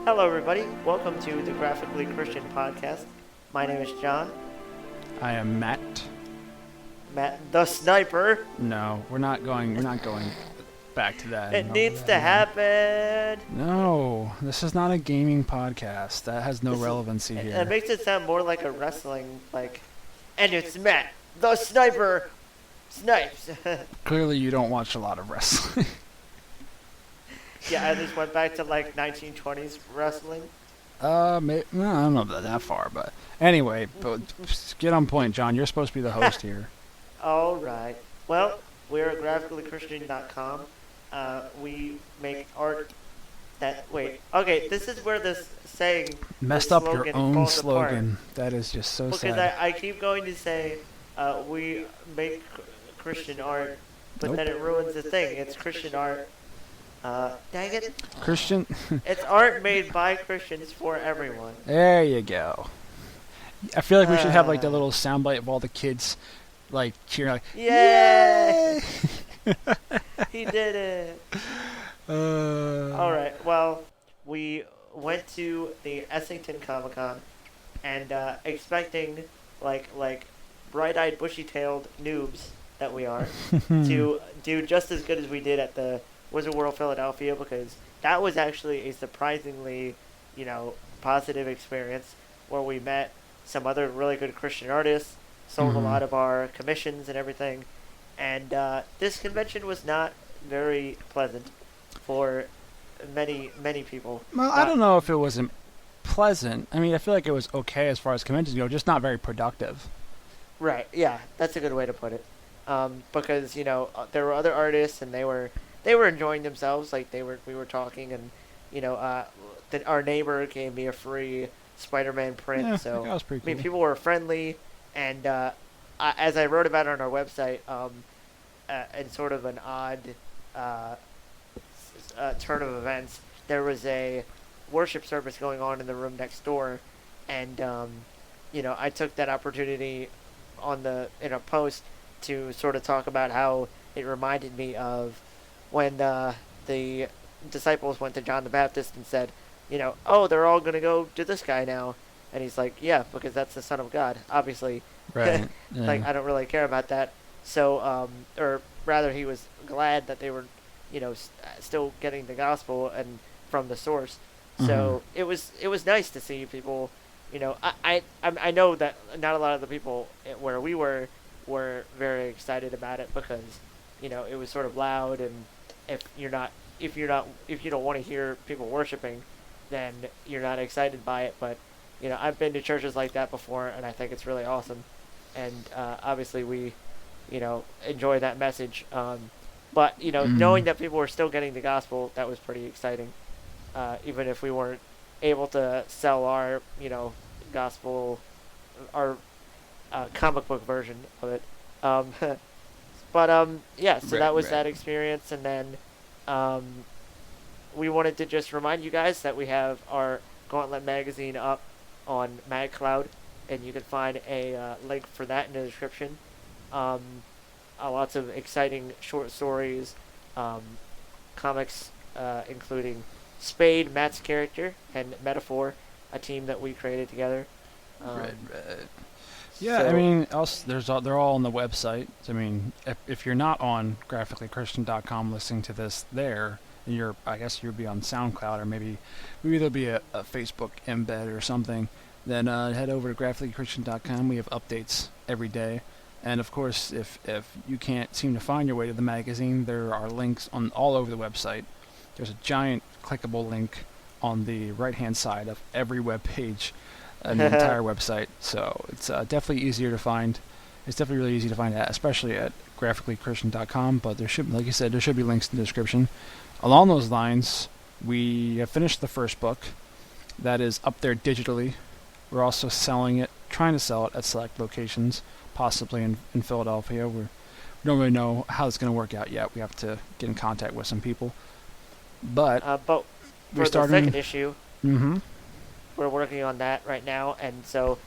Hello, everybody. Welcome to the Graphically Christian podcast. My name is John. I am Matt. Matt the Sniper. No, we're not going back to that. It needs to happen. No, this is not a gaming podcast. That has no relevancy It here. makes it sound more like a wrestling, and it's Matt the Sniper Snipes. Clearly, you don't watch a lot of wrestling. Yeah, I just went back to 1920s wrestling. I don't know about that far, but anyway, get on point, John. You're supposed to be the host here. All right. Well, we're at graphicallychristian.com. We make art that... Wait. Okay, this is where this saying... Messed up your own slogan. That is just so sad. Because I keep going to say we make Christian art, but then it ruins the thing. It's Christian art. Dang it. Christian? It's art made by Christians for everyone. There you go. I feel like we should have that little soundbite of all the kids cheering Yay! He did it. All right. Well, we went to the Essington Comic-Con and expecting like bright-eyed, bushy-tailed noobs that we are to do just as good as we did at the Wizard World Philadelphia, because that was actually a surprisingly, positive experience where we met some other really good Christian artists, sold a lot of our commissions and everything, and this convention was not very pleasant for many people. Well, I don't know if it wasn't pleasant. I mean, I feel like it was okay as far as conventions go, just not very productive. Right, yeah, that's a good way to put it. Because, there were other artists and they were enjoying themselves, we were talking, and our neighbor gave me a free Spider-Man print. Yeah, so that was pretty cool. I mean, people were friendly, and as I wrote about on our website, in sort of an odd turn of events, there was a worship service going on in the room next door, and I took that opportunity in a post to sort of talk about how it reminded me of when the disciples went to John the Baptist and said, oh, they're all going to go to this guy now. And he's like, yeah, because that's the Son of God, obviously. Right. Yeah. I don't really care about that. So, or rather, he was glad that they were, still getting the gospel and from the source. So it was nice to see people, I know that not a lot of the people where we were very excited about it because, it was sort of loud, and if you don't want to hear people worshiping, then you're not excited by it. But I've been to churches like that before, and I think it's really awesome. And obviously we enjoy that message. But knowing that people were still getting the gospel, that was pretty exciting. Even if we weren't able to sell our gospel, our comic book version of it. But yeah, so that was that experience. And then we wanted to just remind you guys that we have our Gauntlet magazine up on MagCloud, and you can find a link for that in the description. Lots of exciting short stories, comics, including Spade, Matt's character, and Metaphor, a team that we created together. Right. Yeah, so, I mean, they're all on the website. I mean, if you're not on graphicallychristian.com listening to this there, and I guess you'll be on SoundCloud, or maybe there'll be a Facebook embed or something, then head over to graphicallychristian.com. We have updates every day. And of course, if you can't seem to find your way to the magazine, there are links all over the website. There's a giant clickable link on the right-hand side of every web page in the entire website. So it's definitely easier to find. It's definitely really easy to find, especially at graphicallychristian.com. But there should, like you said, there should be links in the description. Along those lines, we have finished the first book. That is up there digitally. We're also trying to sell it at select locations, possibly in Philadelphia. We don't really know how it's going to work out yet. We have to get in contact with some people. But for the second issue, we're working on that right now, and so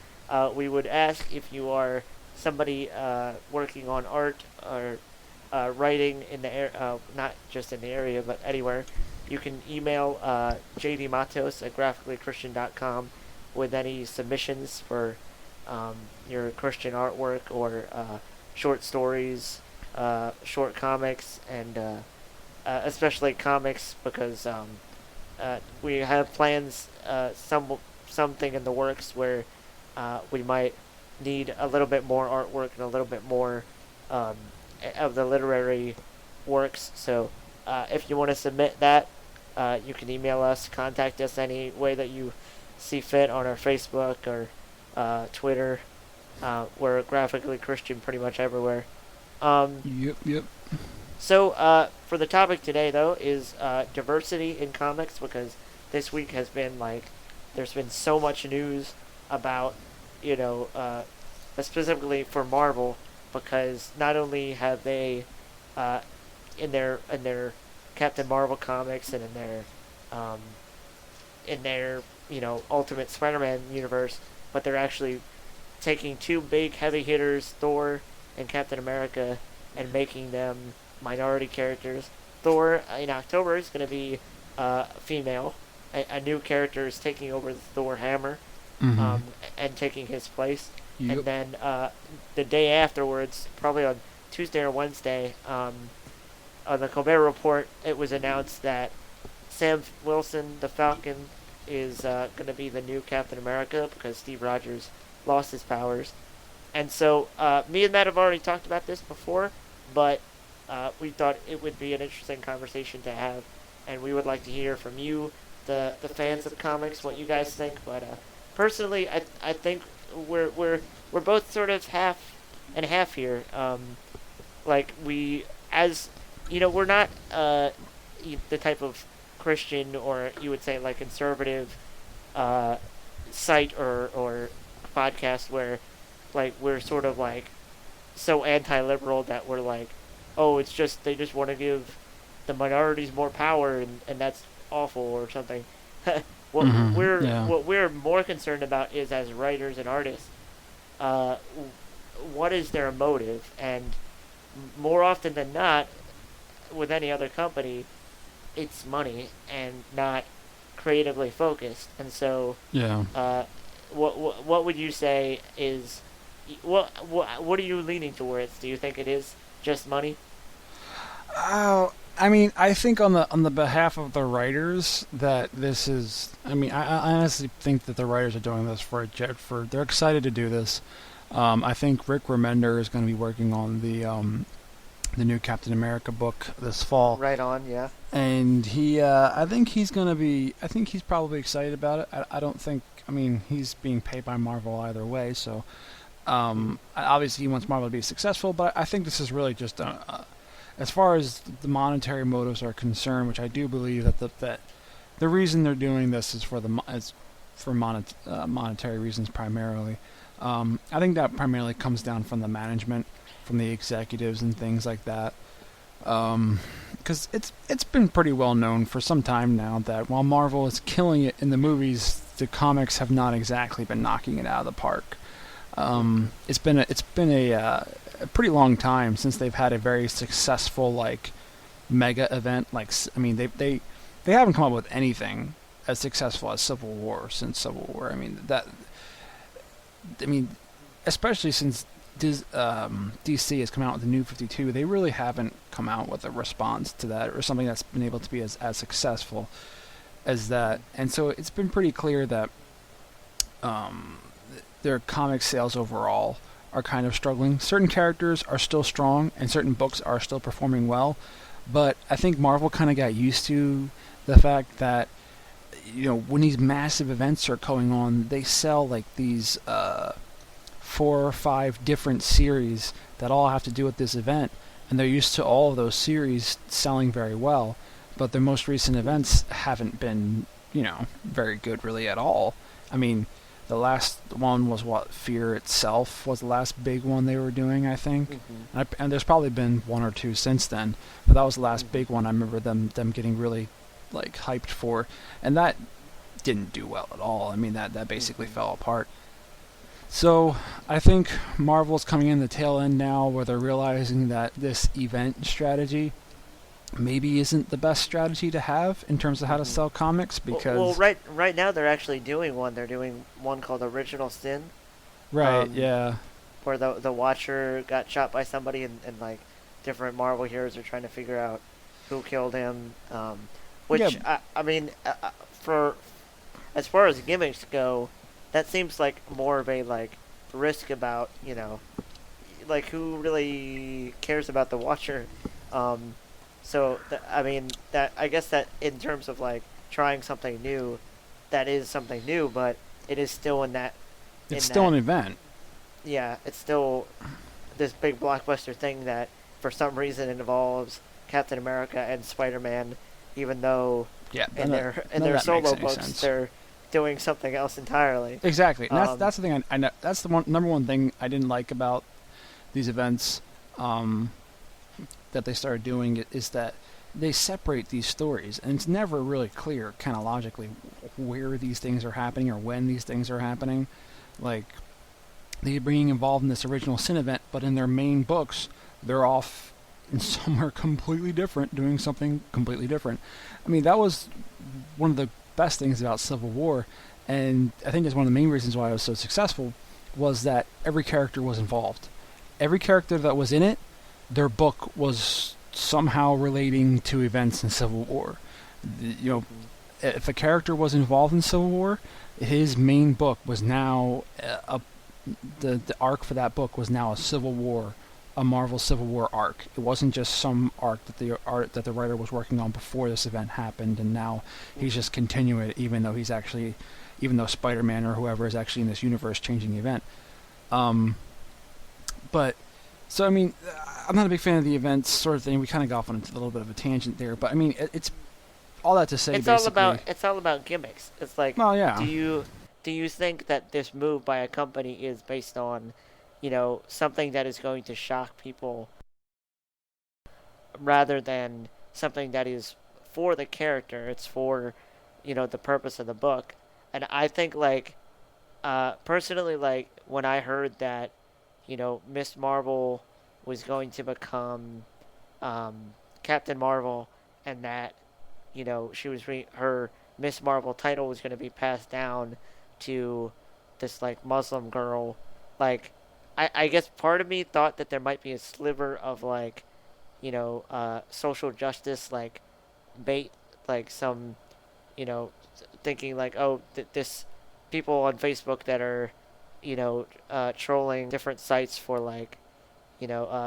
we would ask if you are somebody working on art or writing in the not just in the area but anywhere, you can email jdmatos at graphicallychristian.com with any submissions for your Christian artwork or short stories, short comics, and especially comics, because we have plans, something in the works where we might need a little bit more artwork and a little bit more of the literary works. So if you want to submit that, you can email us, contact us any way that you see fit on our Facebook or Twitter. We're Graphically Christian pretty much everywhere. Yep. So for the topic today, though, is diversity in comics, because this week has been there's been so much news about, specifically for Marvel, because not only have they in their Captain Marvel comics and in their Ultimate Spider-Man universe, but they're actually taking two big heavy hitters, Thor and Captain America, and making them minority characters. Thor in October is going to be female. A new character is taking over the Thor hammer, and taking his place. Yep. And then the day afterwards, probably on Tuesday or Wednesday, on the Colbert Report, it was announced that Sam Wilson, the Falcon, is going to be the new Captain America, because Steve Rogers lost his powers. And so me and Matt have already talked about this before, but we thought it would be an interesting conversation to have, and we would like to hear from you, the fans of the comics, what you guys think. But personally, I think we're both sort of half and half here. We're not the type of Christian, or you would say conservative site or podcast where we're sort of so anti-liberal that we're oh, it's just they just want to give the minorities more power, and that's awful or something. What we're more concerned about is, as writers and artists, what is their motive? And more often than not, with any other company, it's money and not creatively focused. And so, what would you say is what are you leaning towards? Do you think it is just money? Oh, I mean, I think on the behalf of the writers that this is. I mean, I honestly think that the writers are doing this for they're excited to do this. I think Rick Remender is going to be working on the new Captain America book this fall. Right on, yeah. And I think he's probably excited about it. I don't think. I mean, he's being paid by Marvel either way, so obviously he wants Marvel to be successful. But I think this is really just as far as the monetary motives are concerned, which I do believe that the reason they're doing this is for monetary reasons primarily. I think that primarily comes down from the management, from the executives and things like that. Because it's been pretty well known for some time now that while Marvel is killing it in the movies, the comics have not exactly been knocking it out of the park. It's been a pretty long time since they've had a very successful mega event. They haven't come up with anything as successful as Civil War since Civil War. Especially since DC has come out with the New 52, they really haven't come out with a response to that or something that's been able to be as successful as that. And so it's been pretty clear that their comic sales overall are kind of struggling. Certain characters are still strong and certain books are still performing well, but I think Marvel kind of got used to the fact that when these massive events are going on, they sell these 4 or 5 different series that all have to do with this event, and they're used to all of those series selling very well, but their most recent events haven't been very good really at all. I mean, the last one was Fear Itself was the last big one they were doing, I think. Mm-hmm. And there's probably been 1 or 2 since then, but that was the last big one I remember them getting really hyped for, and that didn't do well at all. I mean, that basically fell apart. So I think Marvel's coming in the tail end now where they're realizing that this event strategy maybe isn't the best strategy to have in terms of how to Hmm. sell comics Well, because right now they're actually doing one. They're doing one called Original Sin, right, um, yeah, where the Watcher got shot by somebody, and like different Marvel heroes are trying to figure out who killed him. yeah, Which I mean, for as far as gimmicks go, that seems like more of a like risk about like who really cares about the Watcher. Um, I mean that I guess that in terms of like trying something new, that is something new, but it is still it's in still that an event. yeah, it's still this big blockbuster thing that for some reason involves Captain America and Spider-Man, even though Yeah, in none of their that makes solo any books sense. they're doing something else entirely. Exactly, and Um, that's the thing. I know that's the number one thing I didn't like about these events um, that they started doing is that they separate these stories, and it's never really clear, kind of logically, where these things are happening or when these things are happening. Like they're being involved in this original sin event, but in their main books, they're off in somewhere completely different, doing something completely different. I mean, that was one of the best things about Civil War, and I think it's one of the main reasons why it was so successful, was that every character was involved. Every character that was in it, their book was somehow relating to events in Civil War. You know, mhm. if a character was involved in Civil War, his main book was now the arc for that book was now a Marvel Civil War arc. It wasn't just some arc that the writer was working on before this event happened, and now he's just continuing it, even though Spider-Man or whoever is actually in this universe changing the event. Um, but so I mean, I'm not a big fan of the events sort of thing. We kind of got off on a little bit of a tangent there, but I mean, it's all that to say basically. It's all about gimmicks. It's like, Well, do yeah, you think that this move by a company is based on, something that is going to shock people rather than something that is for the character? It's for, the purpose of the book. And I think like, personally, like when I heard that, Miss Marvel was going to become Captain Marvel, and that she was her Miss Marvel title was going to be passed down to this like Muslim girl. Like, I guess part of me thought that there might be a sliver of like, social justice, like bait, like some, you know, thinking like, oh, this people on Facebook that are, trolling different sites for like,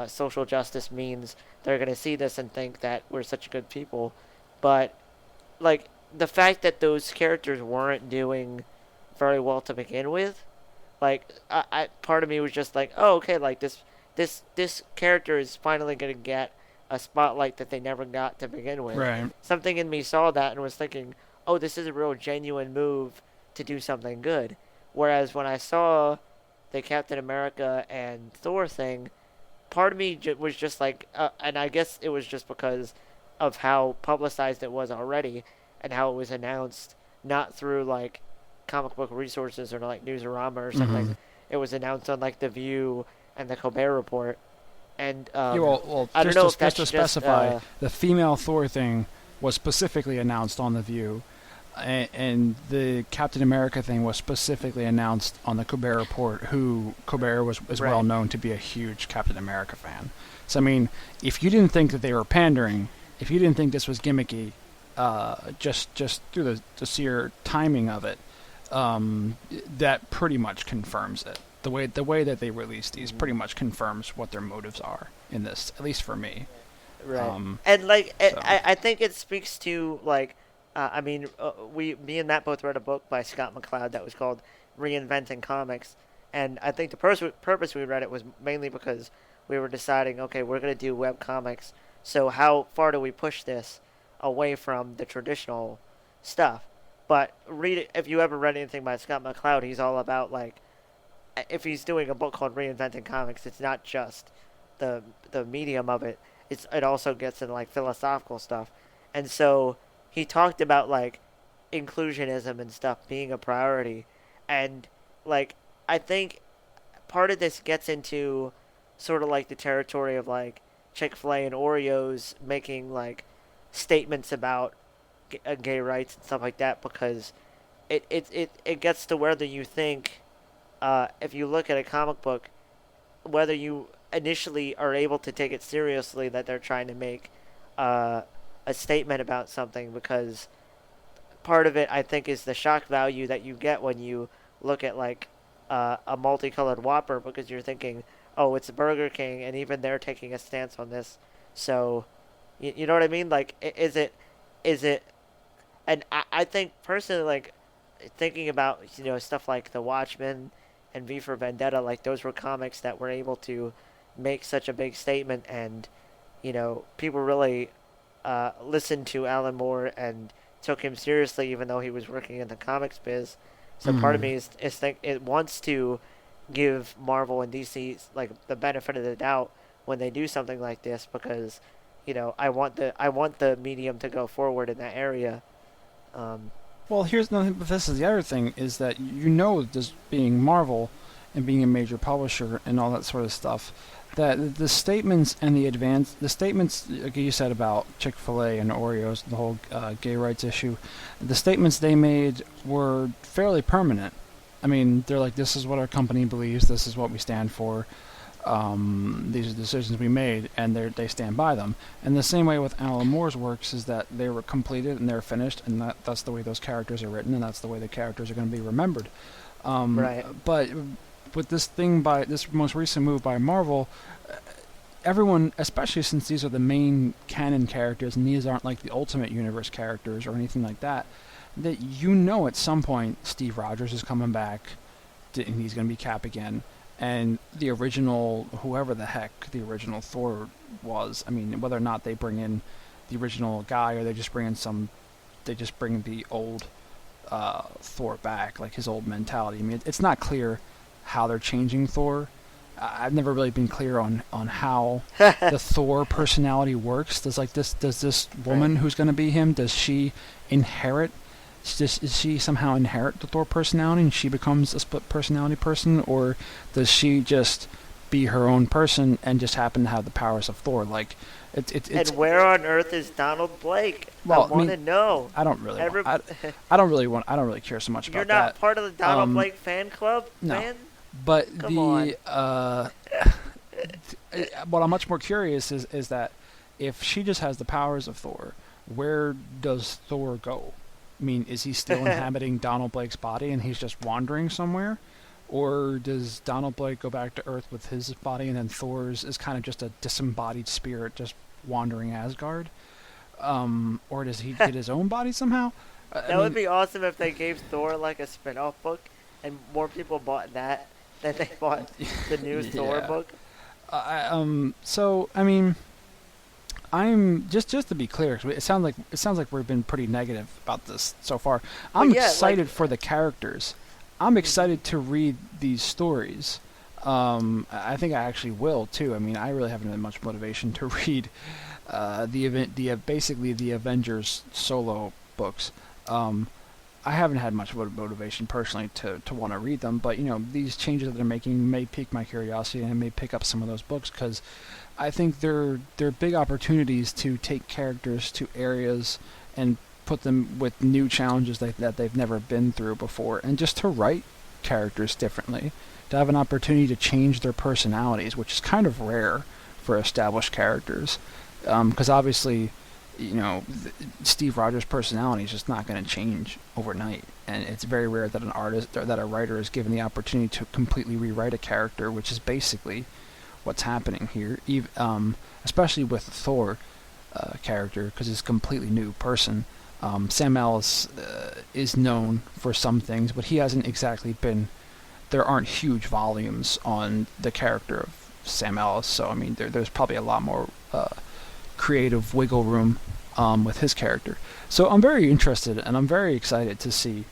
social justice means they're gonna see this and think that we're such good people, but like the fact that those characters weren't doing very well to begin with, like part of me was just like, oh, okay, like this character is finally gonna get a spotlight that they never got to begin with. right. Something in me saw that and was thinking, oh, this is a real genuine move to do something good. Whereas when I saw the Captain America and Thor thing, part of me was just like, and I guess it was just because of how publicized it was already and how it was announced, not through like comic book resources or like Newsarama or Mm-hmm. something. It was announced on like The View and the Colbert Report. And Yeah, well, I don't know if just to that's just specify, the female Thor thing was specifically announced on The View, and the Captain America thing was specifically announced on the Colbert Report, who Colbert was is well right. known to be a huge Captain America fan. So I mean, if you didn't think that they were pandering, if you didn't think this was gimmicky, just through the sheer timing of it, that pretty much confirms it. The way that they release these Mhm. pretty much confirms what their motives are in this, at least for me. Right. Um, And like so I think it speaks to like I mean me and Matt both read a book by Scott McCloud that was called Reinventing Comics, and I think the purpose we read it was mainly because we were deciding, okay, we're going to do web comics, so how far do we push this away from the traditional stuff? But read it if you ever read anything by Scott McCloud. He's all about like if he's doing a book called Reinventing Comics, it's not just the the medium of it. It also gets into like philosophical stuff, and so he talked about like inclusionism and stuff being a priority, and like I think part of this gets into sort of like the territory of like Chick Fil A and Oreos making like statements about gay rights and stuff like that, because it gets to whether you think, if you look at a comic book, whether you initially are able to take it seriously that they're trying to make uh, a statement about something, because part of it I think is the shock value that you get when you look at like a multicolored Whopper, because you're thinking, oh, it's Burger King, and even they're taking a stance on this. So, you know what I mean? Like, is it, and I think personally, like, thinking about, stuff like The Watchmen and V for Vendetta, like those were comics that were able to make such a big statement, and people really listened to Alan Moore and took him seriously, even though he was working in the comics biz. So part of Mm. me is think it wants to give Marvel and DC like the benefit of the doubt when they do something like this, because I want the medium to go forward in that area. Um, Well, here's no. But this is the other thing is that this being Marvel and being a major publisher and all that sort of stuff, that the statements and the statements, like you said about Chick-fil-A and Oreos, the whole gay rights issue, the statements they made were fairly permanent. I mean, they're like, this is what our company believes, this is what we stand for. These are decisions we made, and they stand by them. And the same way with Alan Moore's works is that they were completed and they're finished, and that's the way those characters are written, and that's the way the characters are going to be remembered. right. But with this most recent move by Marvel, everyone, especially since these are the main canon characters, and these aren't like the Ultimate Universe characters or anything like that, that at some point Steve Rogers is coming back, and he's going to be Cap again. And the original, whoever the heck the original Thor was, I mean, whether or not they bring in the original guy or they just bring the old Thor back, like his old mentality. I mean, it's not clear how they're changing Thor. I've never really been clear on how the Thor personality works. Does this woman who's going to be him, does she inherit? Does she somehow inherit the Thor personality and she becomes a split personality person, or does she just be her own person and just happen to have the powers of Thor? Like, it's And where on earth is Donald Blake? well, I want to know. I don't really, Every- I don't really care so much You're about not that. part of the Donald Um, Blake fan club, no. man? But Come on. what I'm much more curious is that if she just has the powers of Thor, where does Thor go? I mean, is he still inhabiting Donald Blake's body and he's just wandering somewhere? Or does Donald Blake go back to Earth with his body and then Thor's is kind of just a disembodied spirit just wandering Asgard? Or does he get his own body somehow? That would be awesome if they gave Thor like a spin-off book, and more people bought that than they bought the new Thor Yeah. book. So I mean, I'm just to be clear, 'cause it sounds like we've been pretty negative about this so far. I'm yeah, excited like- for the characters. I'm excited to read these stories. I think I actually will too. I mean, I really haven't had much motivation to read basically the Avengers solo books. I haven't had much motivation personally to want to read them, but these changes that they're making may pique my curiosity and I may pick up some of those books because I think they're big opportunities to take characters to areas and put them with new challenges that they've never been through before, and just to write characters differently, to have an opportunity to change their personalities, which is kind of rare for established characters, because obviously Steve Rogers' personality is just not going to change overnight, and it's very rare that an artist or that a writer is given the opportunity to completely rewrite a character, which is basically what's happening here, especially with the Thor character, because it's a completely new person. Sam Ellis is known for some things, but he hasn't exactly been. There aren't huge volumes on the character of Sam Ellis, so I mean, there's probably a lot more creative wiggle room with his character. So I'm very interested, and I'm very excited to see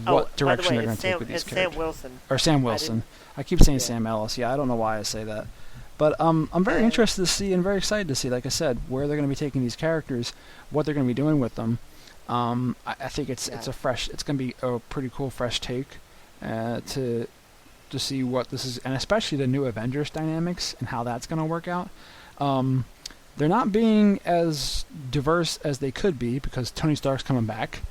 what direction they're going to take with these characters. Sam Wilson. Or Sam Wilson. I keep saying Yeah. Sam Ellis. Yeah, I don't know why I say that. But I'm very interested to see and very excited to see, like I said, where they're going to be taking these characters, what they're going to be doing with them. I think it's going to be a pretty cool fresh take to see what this is, and especially the new Avengers dynamics and how that's going to work out. they're not being as diverse as they could be because Tony Stark's coming back,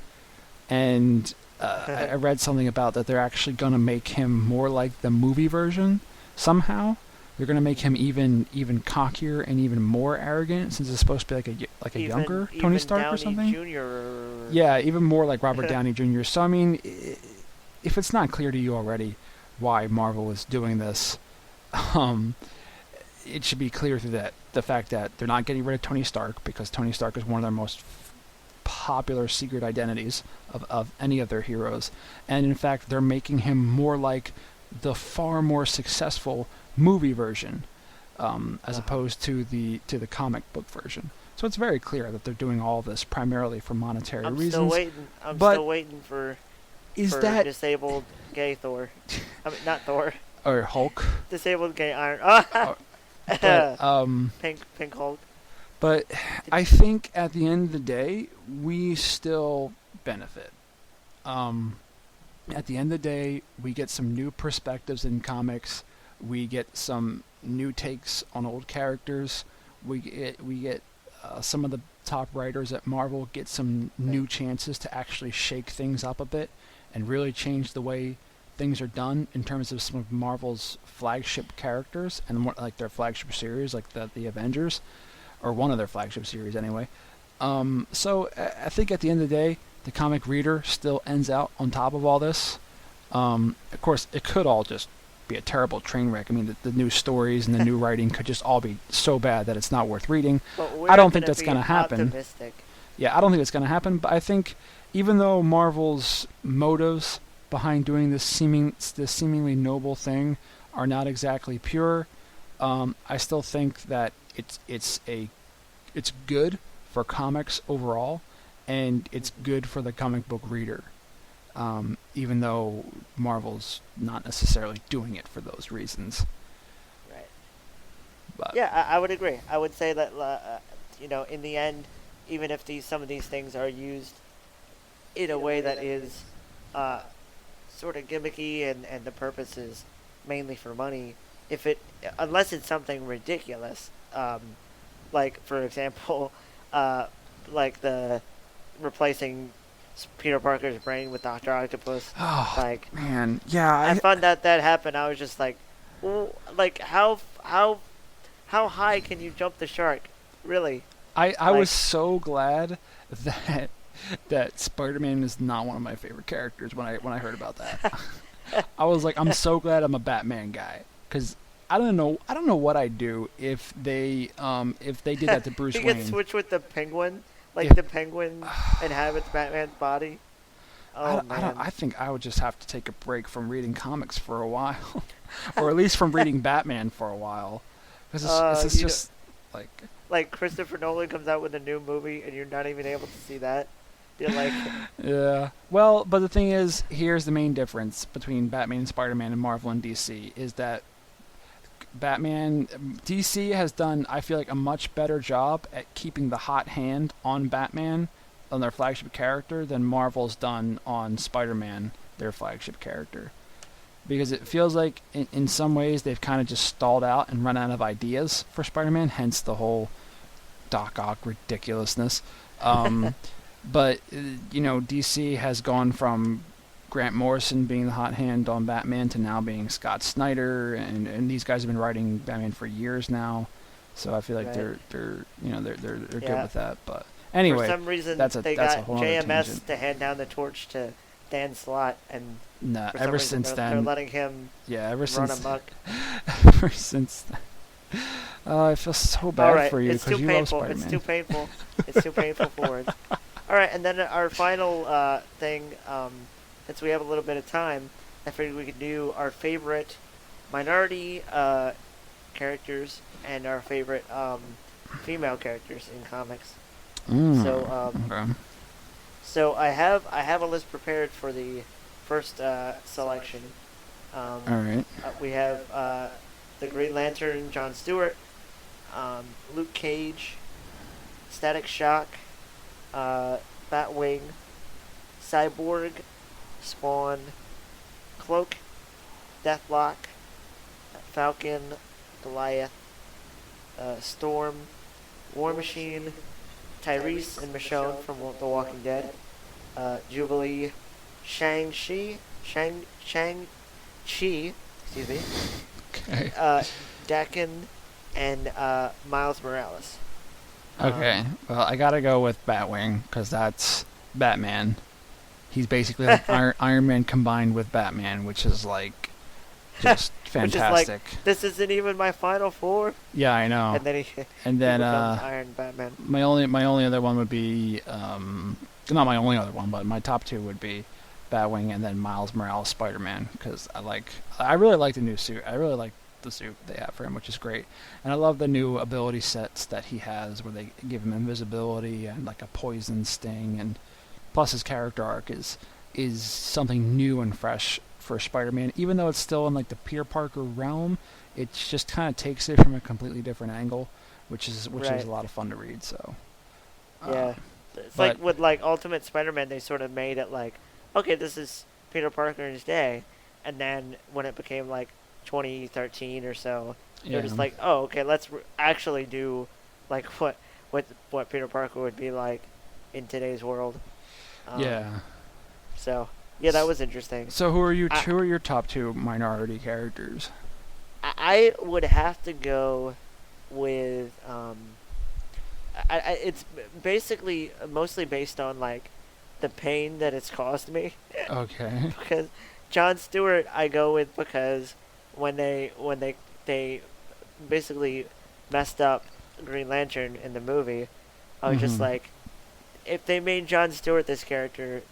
and I read something about that they're actually going to make him more like the movie version somehow. They're going to make him even cockier and even more arrogant, since it's supposed to be like a younger Tony Stark Downey or something. Jr. Yeah, even more like Robert Downey Jr. So I mean, if it's not clear to you already why Marvel is doing this, it should be clear through the fact that they're not getting rid of Tony Stark, because Tony Stark is one of their most popular secret identities of any of their heroes, and in fact they're making him more like the far more successful movie version, as opposed to the comic book version. So it's very clear that they're doing all this primarily for monetary reasons. I'm still waiting for that disabled gay Thor. I mean, not Thor. Or Hulk. Disabled gay Iron. But, pink Hulk. But I think at the end of the day, we still benefit. At the end of the day, we get some new perspectives in comics. We get some new takes on old characters. We get some of the top writers at Marvel get some new chances to actually shake things up a bit and really change the way things are done in terms of some of Marvel's flagship characters and more like their flagship series, like the Avengers, or one of their flagship series anyway. So I think at the end of the day, the comic reader still ends out on top of all this. Of course, it could all just be a terrible train wreck. I mean, the new stories and the new writing could just all be so bad that it's not worth reading. I don't think that's going to happen. Optimistic. Yeah, I don't think it's going to happen. But I think even though Marvel's motives behind doing this seemingly noble thing are not exactly pure, I still think that it's good for comics overall, and it's good for the comic book reader. Even though Marvel's not necessarily doing it for those reasons. Right. But yeah, I would agree. I would say that in the end, even if some of these things are used in a way that is sort of gimmicky and the purpose is mainly for money, unless it's something ridiculous, like for example, like the replacing Peter Parker's brain with Dr. Octopus. Oh, like, man, yeah. I found that happened. I was just like, well, like how high can you jump the shark? Really? I was so glad that Spider-Man is not one of my favorite characters when I heard about that. I was like, I'm so glad I'm a Batman guy, because I don't know what I'd do if they did that to Bruce Wayne. You could switch with the Penguin. Like the Penguin inhabits Batman's body. Oh, man. I think I would just have to take a break from reading comics for a while, or at least from reading Batman for a while, because it's just like Christopher Nolan comes out with a new movie and you're not even able to see that. You're like, yeah. Well, but the thing is, here's the main difference between Batman and Spider-Man and Marvel and DC is that DC has done, I feel like, a much better job at keeping the hot hand on Batman, on their flagship character, than Marvel's done on Spider-Man, their flagship character. Because it feels like, in some ways, they've kind of just stalled out and run out of ideas for Spider-Man, hence the whole Doc Ock ridiculousness. But, DC has gone from Grant Morrison being the hot hand on Batman to now being Scott Snyder, and these guys have been writing Batman for years now, so I feel like they're good with that. But anyway, for some reason they got JMS to hand down the torch to Dan Slott, and ever since then they're letting him run amok. Ever since then, I feel so bad for you because you love Spider-Man. It's too painful. It's too painful for it. All right, and then our final thing. Since we have a little bit of time, I figured we could do our favorite minority characters and our favorite female characters in comics. So I have a list prepared for the first selection. All right. We have the Green Lantern, John Stewart, Luke Cage, Static Shock, Batwing, Cyborg, Spawn, Cloak, Deathlock, Falcon, Goliath, Storm, War Machine, Tyrese and Michonne from The Walking Dead, Jubilee, Shang-Chi, excuse me, Okay. Dakin, and Miles Morales. Okay. Well, I gotta go with Batwing because that's Batman. He's basically like Iron Man combined with Batman, which is like just fantastic. Which is like, this isn't even my final four. Yeah, I know. And then he becomes Iron Batman. My only other one would be not my only other one, but my top two would be Batwing and then Miles Morales Spider-Man because I really like the new suit. I really like the suit they have for him, which is great. And I love the new ability sets that he has where they give him invisibility and like a poison sting, and plus his character arc is something new and fresh for Spider-Man, even though it's still in like the Peter Parker realm. It just kind of takes it from a completely different angle, which is a lot of fun to read. So yeah, it's like with like Ultimate Spider-Man, they sort of made it like, okay, this is Peter Parker's day, and then when it became like 2013 or so, they're just like, oh, okay, let's actually do like what Peter Parker would be like in today's world. Yeah. So yeah, that was interesting. So who are your top two minority characters? I would have to go with it's basically mostly based on like the pain that it's caused me. Okay. Because Jon Stewart, I go with because when they basically messed up Green Lantern in the movie, I was just like, if they made Jon Stewart this character,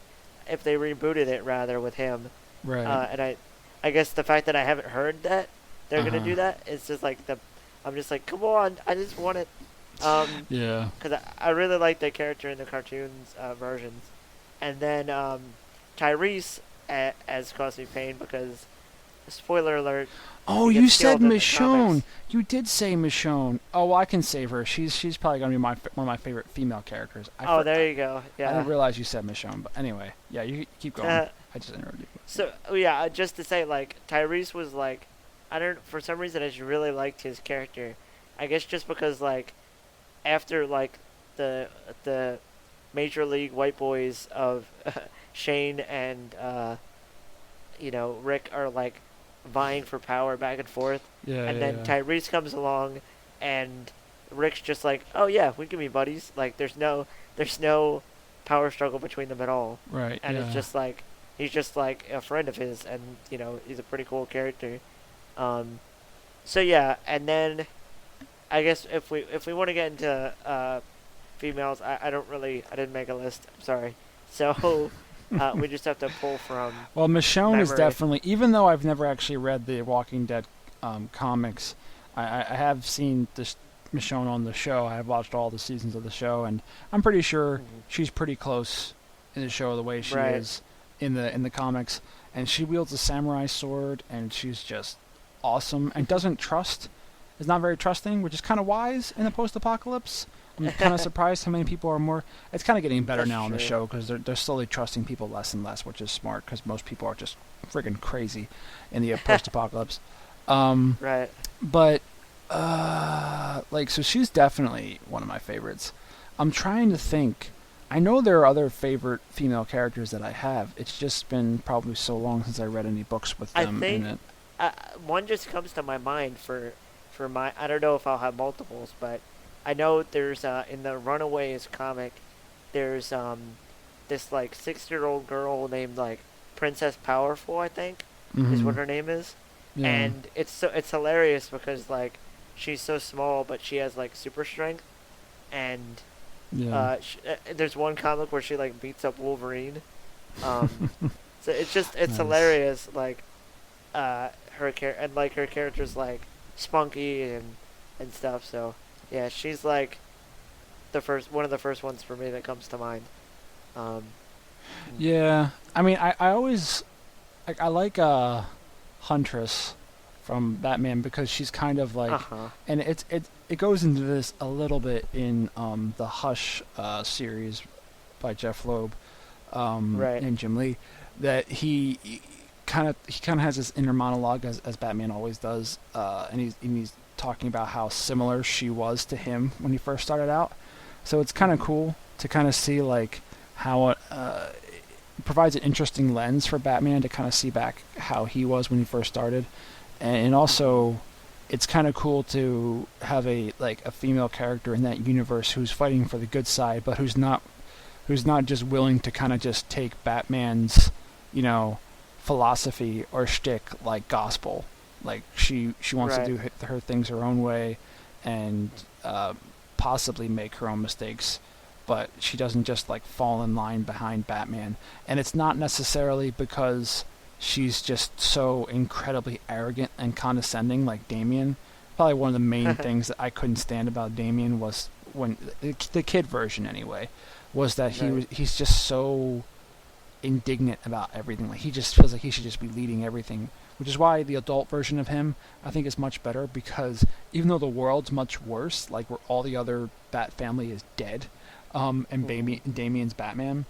if they rebooted it rather with him, right? And I guess the fact that I haven't heard that they're gonna do that, it's just like I'm just like, come on, I just want it. Yeah. Because I really like that character in the cartoons versions, and then Tyrese has caused me pain because, spoiler alert. Oh, you said Michonne. You did say Michonne. Oh, well, I can save her. She's probably gonna be one of my favorite female characters. There you go. Yeah. I didn't realize you said Michonne, but anyway, yeah, you keep going. I just interrupted you. So yeah, just to say, like, Tyrese was like, for some reason I just really liked his character. I guess just because like after like the Major League White Boys of Shane and Rick are like vying for power back and forth. Yeah. And then Tyrese comes along and Rick's just like, oh yeah, we can be buddies. Like there's no power struggle between them at all. Right. And it's just like he's just like a friend of his, and he's a pretty cool character. So yeah, and then I guess if we want to get into females, I didn't make a list. I'm sorry. So we just have to pull from. Well, Michonne memory. is definitely, even though I've never actually read the Walking Dead comics, I have seen this Michonne on the show. I have watched all the seasons of the show, and I'm pretty sure she's pretty close in the show the way she is in the comics. And she wields a samurai sword, and she's just awesome and is not very trusting, which is kind of wise in the post-apocalypse. I'm kind of surprised how many people are more. It's kind of getting better now on the show because they're slowly trusting people less and less, which is smart because most people are just friggin' crazy in the post-apocalypse. Right. But so she's definitely one of my favorites. I'm trying to think. I know there are other favorite female characters that I have. It's just been probably so long since I read any books with them in it. One just comes to my mind for my. I don't know if I'll have multiples, but I know there's in the Runaways comic, there's this like 6-year-old girl named like Princess Powerful, I think, is what her name is, and it's hilarious because like she's so small but she has like super strength, and there's one comic where she like beats up Wolverine, so it's nice. Hilarious like her character's like spunky and stuff, so. Yeah, she's like one of the first ones for me that comes to mind. Yeah, I mean, I always I like Huntress from Batman because she's kind of like, and it goes into this a little bit in the Hush series by Jeff Loeb and Jim Lee, that he kind of has this inner monologue as Batman always does, and talking about how similar she was to him when he first started out. So it's kind of cool to kind of see like how it provides an interesting lens for Batman to kind of see back how he was when he first started, and also it's kind of cool to have a female character in that universe who's fighting for the good side, but who's not just willing to kind of just take Batman's, philosophy or shtick like gospel. Like she wants to do her things her own way, and possibly make her own mistakes, but she doesn't just like fall in line behind Batman. And it's not necessarily because she's just so incredibly arrogant and condescending like Damian. Probably one of the main things that I couldn't stand about Damian was when the kid version anyway, was that he's just so indignant about everything. Like he just feels like he should just be leading everything, which is why the adult version of him I think is much better, because even though the world's much worse, like where all the other Bat family is dead, and Damian's Batman,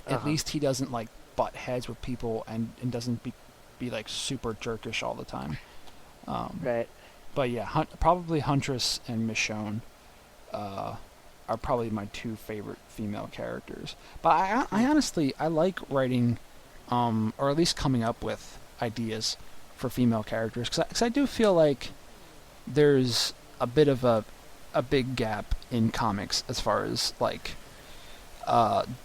at least he doesn't like butt heads with people and doesn't be like super jerkish all the time. Right. But yeah, probably Huntress and Michonne are probably my two favorite female characters. But I honestly like writing, or at least coming up with ideas for female characters, because I do feel like there's a bit of a big gap in comics as far as like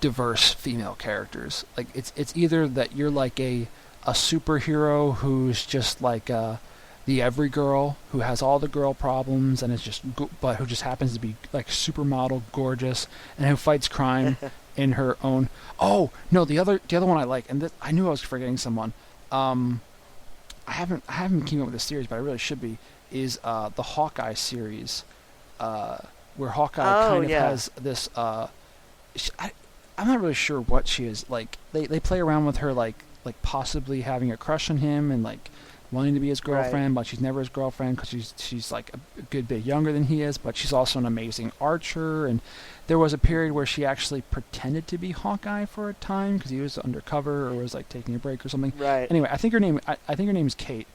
diverse female characters. Like it's either that you're like a superhero who's just like the every girl who has all the girl problems and is just but who just happens to be like supermodel gorgeous and who fights crime in her own. Oh no, the other one I like, and I knew I was forgetting someone. I haven't been keeping up with the series, but I really should be. Is the Hawkeye series, where Hawkeye kind of has this. I'm not really sure what she is. Like they play around with her, like possibly having a crush on him and like wanting to be his girlfriend, but she's never his girlfriend because she's like a good bit younger than he is. But she's also an amazing archer, and there was a period where she actually pretended to be Hawkeye for a time because he was undercover or was like taking a break or something. Right. Anyway, I think her name is Kate,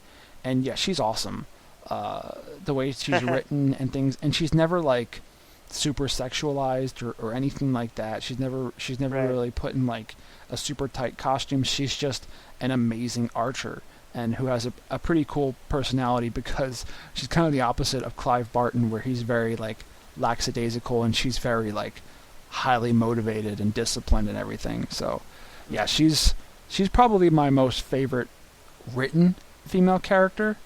and yeah, she's awesome. The way she's written and things, and she's never like super sexualized or anything like that. She's never really put in like a super tight costume. She's just an amazing archer and who has a pretty cool personality, because she's kind of the opposite of Clive Barton, where he's very like lackadaisical and she's very like highly motivated and disciplined and everything. So yeah, she's probably my most favorite written female character,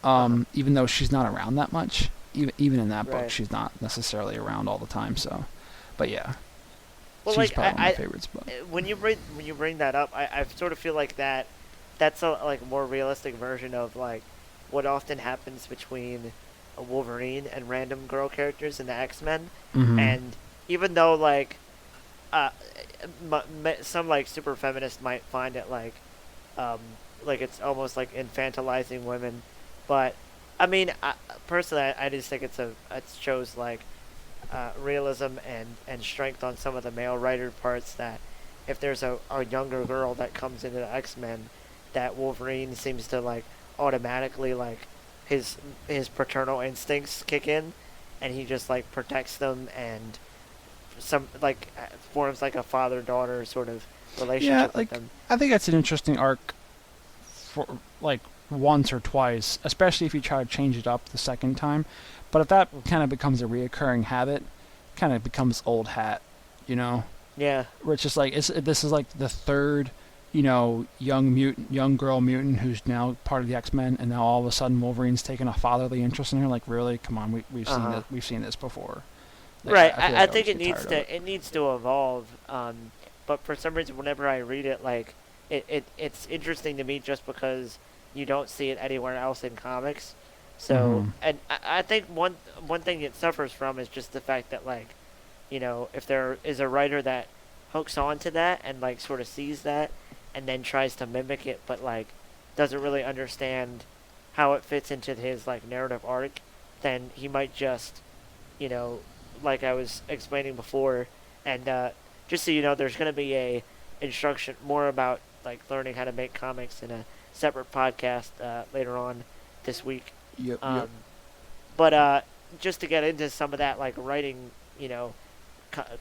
even though she's not around that much. Even in that book, she's not necessarily around all the time. So, but yeah, well, she's like, probably one of my favorites. But when you bring that up, I sort of feel like that's a like more realistic version of like what often happens between a Wolverine and random girl characters in the X-Men. And even though like some like super feminists might find it like it's almost like infantilizing women, but I mean, personally, I just think it shows like realism and strength on some of the male writer parts, that if there's a younger girl that comes into the X-Men, that Wolverine seems to like automatically like his paternal instincts kick in, and he just like protects them and some like forms like a father-daughter sort of relationship with them. I think that's an interesting arc for like once or twice, especially if you try to change it up the second time. But if that kind of becomes a reoccurring habit, kind of becomes old hat, Yeah. Where it's just like this is like the third, young girl mutant who's now part of the X-Men, and now all of a sudden Wolverine's taking a fatherly interest in her. Like, really? Come on, we've seen this before. Like, right. I think it needs to evolve. But for some reason, whenever I read it, like it's interesting to me just because you don't see it anywhere else in comics. So, and I think one thing it suffers from is just the fact that, like, if there is a writer that hooks onto that and, like, sort of sees that and then tries to mimic it, but, like, doesn't really understand how it fits into his, like, narrative arc, then he might just, like I was explaining before, and just so you know, there's going to be a instruction more about, like, learning how to make comics in a separate podcast later on this week. Yep. But just to get into some of that, like writing,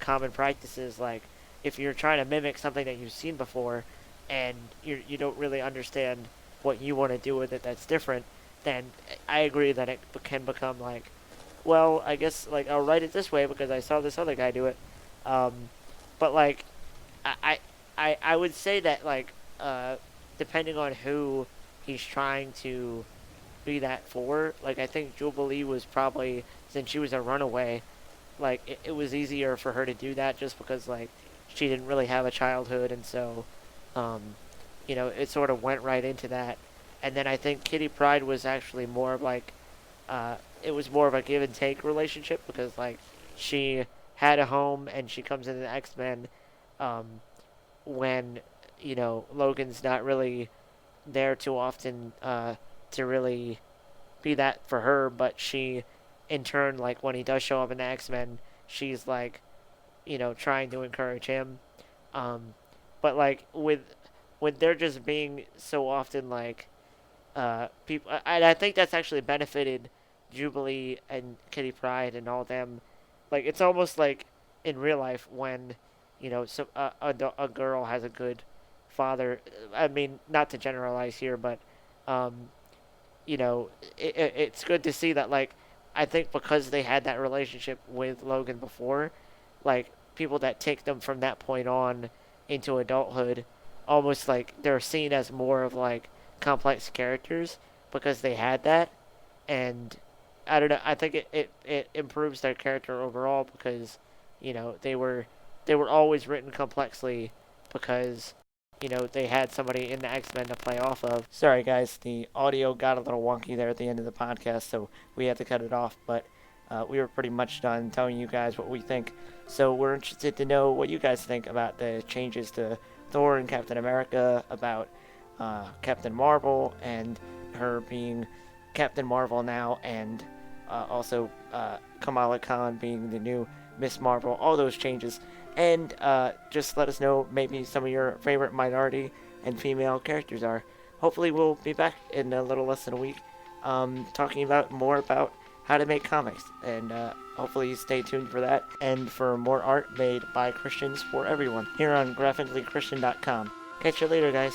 common practices, like if you're trying to mimic something that you've seen before, and you don't really understand what you want to do with it that's different, then I agree that it can become like, well, I guess like I'll write it this way because I saw this other guy do it. Um, but like, I, I would say that like, depending on who he's trying to be that for, like I think Jubilee was probably, since she was a runaway, like it was easier for her to do that just because like she didn't really have a childhood, and so, um, it sort of went right into that. And then I think Kitty Pryde was actually more of like, it was more of a give and take relationship because like she had a home and she comes into the X-Men, um, when Logan's not really there too often, to really be that for her, but she in turn, like when he does show up in the X-Men, she's like, trying to encourage him. um, but like with there just being so often like, people, and I think that's actually benefited Jubilee and Kitty Pryde and all them. Like it's almost like in real life when, so a girl has a good father. I mean, not to generalize here, but, um, it's good to see that like, I think because they had that relationship with Logan before, like people that take them from that point on into adulthood, almost like they're seen as more of like complex characters because they had that. And I don't know, I think it improves their character overall because, they were always written complexly because, they had somebody in the X-Men to play off of. Sorry guys, the audio got a little wonky there at the end of the podcast, so we had to cut it off, but we were pretty much done telling you guys what we think. So we're interested to know what you guys think about the changes to Thor and Captain America, about Captain Marvel and her being Captain Marvel now, and also Kamala Khan being the new Miss Marvel, all those changes. And just let us know maybe some of your favorite minority and female characters are. Hopefully we'll be back in a little less than a week, talking about more about how to make comics. And hopefully stay tuned for that and for more art made by Christians for everyone here on graphicallychristian.com. Catch you later, guys.